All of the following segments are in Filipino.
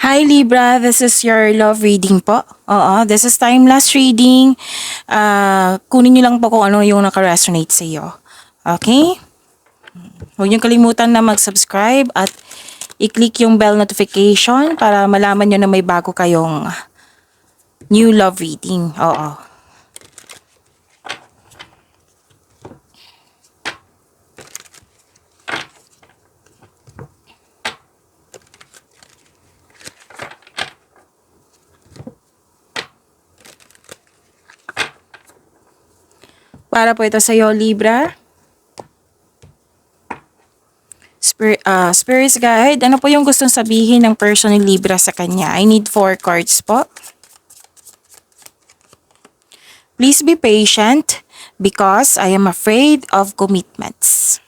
Hi Libra, this is your love reading po. Oo, this is timeless reading. Kunin niyo lang po kung ano yung naka-resonate sa iyo. Okay? Huwag niyo kalimutan na mag-subscribe at i-click yung bell notification para malaman niyo na may bago kayong new love reading. Oo. Para po ito sa iyo, Libra. Spirit's Guide, ano po yung gustong sabihin ng person ni Libra sa kanya? I need 4 cards po. Please be patient because I am afraid of commitments.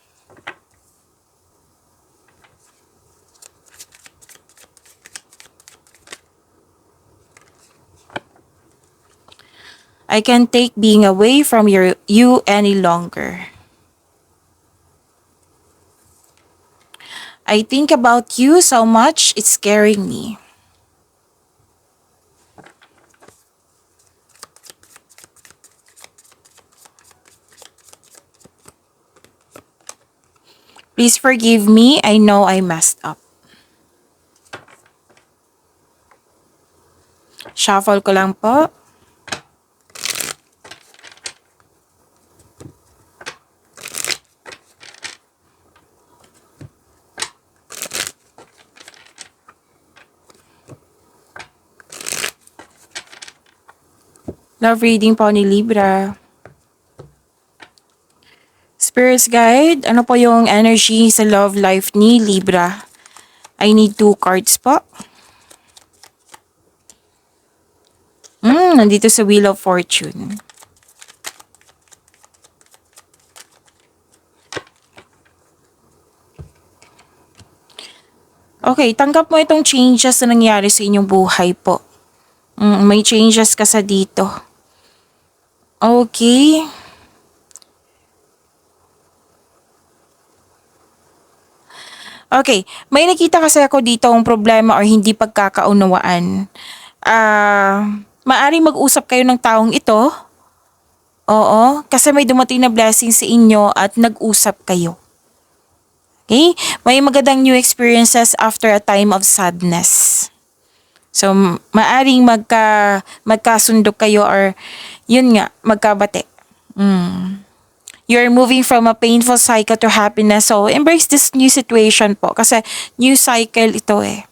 I can't take being away from you any longer. I think about you so much, it's scaring me. Please forgive me, I know I messed up. Shuffle ko lang po. Love reading po ni Libra. Spirit's Guide, ano po yung energy sa love life ni Libra? I need 2 cards po. Nandito sa Wheel of Fortune. Okay, tanggap mo itong changes na nangyari sa inyong buhay po. May changes ka sa dito. Okay. Okay, may nakita kasi ako dito ang problema or hindi pagkakaunawaan. Maaring mag-usap kayo ng taong ito. Oo, kasi may dumating na blessing sa inyo at nag-usap kayo. Okay? May magandang new experiences after a time of sadness. So, maaring magkasundo kayo or yun nga, magkabate. You're moving from a painful cycle to happiness. So, embrace this new situation po. Kasi new cycle ito eh.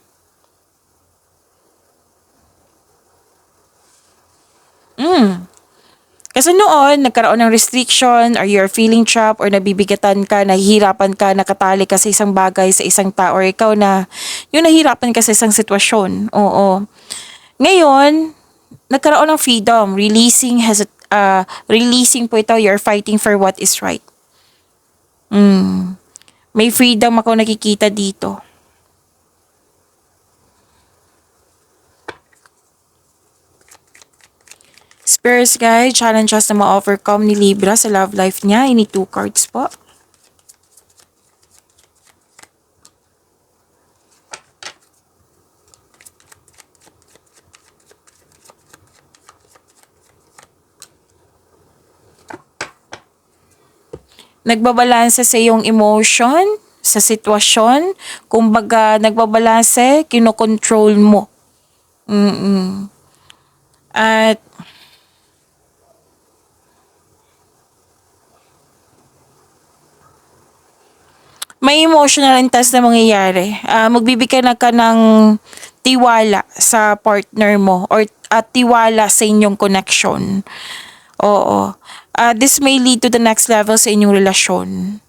Kasi noon, nagkaroon ng restriction or you're feeling trapped or nabibigatan ka, nahihirapan ka, nakatali ka sa isang bagay, sa isang tao or ikaw na yung nahihirapan ka sa isang sitwasyon. Oo. Ngayon, nagkaroon ng freedom. Releasing po ito, you're fighting for what is right. May freedom ako nakikita dito. Spirit's Guide, challenges na ma-overcome ni Libra sa love life niya. I need 2 cards po. Nagbabalanse sa iyong emotion, sa sitwasyon. Kumbaga, nagbabalanse, kinokontrol mo. At may emotional intense na mangyayari. Magbibigay na ka ng tiwala sa partner mo or at tiwala sa inyong connection. Oo. This may lead to the next level sa inyong relasyon.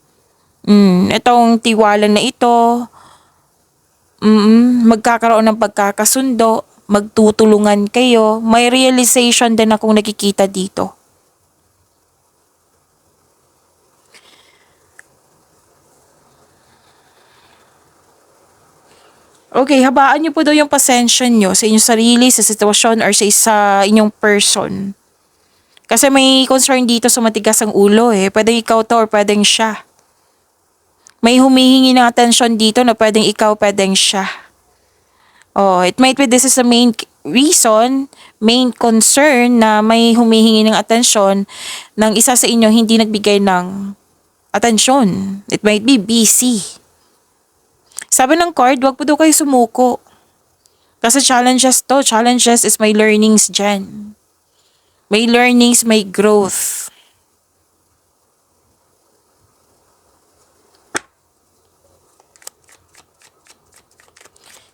Itong tiwala na ito, magkakaroon ng pagkakasundo, magtutulungan kayo, may realization din akong nakikita dito. Okay, habaan niyo po daw yung pasensya niyo sa inyong sarili, sa sitwasyon, or sa inyong person. Kasi may concern dito sa matigas ang ulo eh. Pwedeng ikaw to or pwedeng siya. May humihingi ng atensyon dito na pwedeng ikaw, pwedeng siya. Oh, it might be this is the main reason, main concern na may humihingi ng atensyon ng isa sa inyo hindi nagbigay ng atensyon. It might be busy. Sabi ng card, wag po daw kayo sumuko. Kasi challenges to. Challenges is may learnings dyan. May learnings, may growth.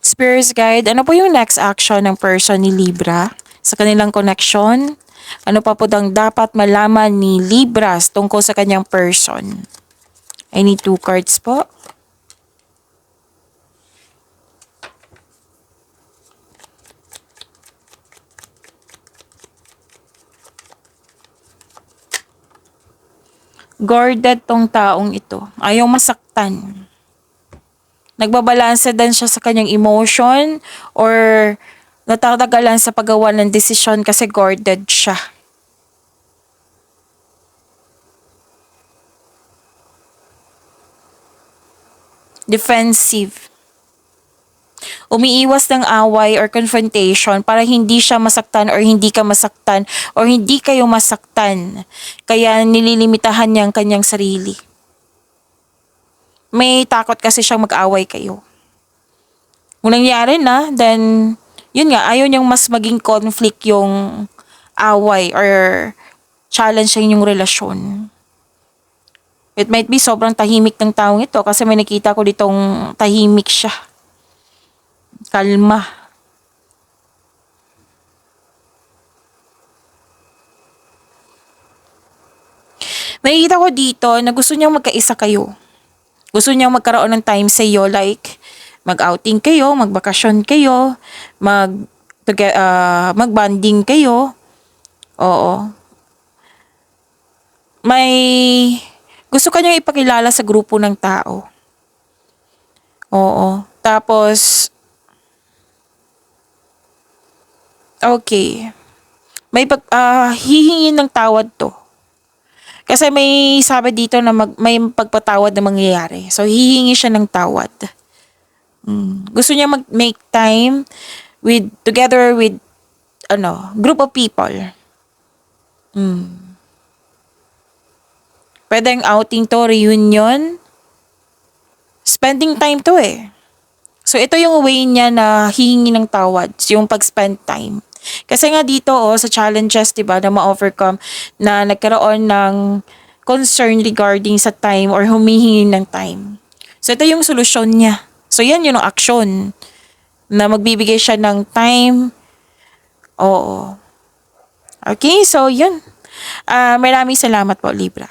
Spirits guide, ano po yung next action ng person ni Libra sa kanilang connection? Ano pa po ang dapat malaman ni Libras tungkol sa kanyang person? I need 2 cards po. Guarded tong taong ito. Ayaw masaktan. Nagbabalanse din siya sa kanyang emotion or natatagalan sa paggawa ng desisyon kasi guarded siya. Defensive. Umiiwas ng away or confrontation para hindi siya masaktan or hindi ka masaktan or hindi kayo masaktan. Kaya nililimitahan niya ang kanyang sarili. May takot kasi siyang mag-away kayo. Kung nangyari na, then yun nga, ayaw niyang mas maging conflict yung away or challenge sa inyong relasyon. It might be sobrang tahimik ng taong ito kasi may nakita ko ditong tahimik siya. Kalma. Nakikita ko dito na gusto niyang magkaisa kayo. Gusto niyang magkaroon ng time sa iyo, like mag-outing kayo, magbakasyon kayo, mag-bonding kayo. Oo. May gusto ka niyang ipakilala sa grupo ng tao. Oo. Tapos, okay. May hihingin ng tawad to. Kasi may sabi dito na may pagpatawad na mangyayari. So, hihingi siya ng tawad. Gusto niya mag-make time together with, group of people. Pwedeng outing to, reunion. Spending time to eh. So, ito yung way niya na hihingi ng tawad, yung pag-spend time. Kasi nga dito, sa challenges, diba, na ma-overcome, na nagkaroon ng concern regarding sa time or humihingi ng time. So, ito yung solusyon niya. So, yan yung action na magbibigay siya ng time. Oo. Okay, so yun. Maraming salamat po, Libra.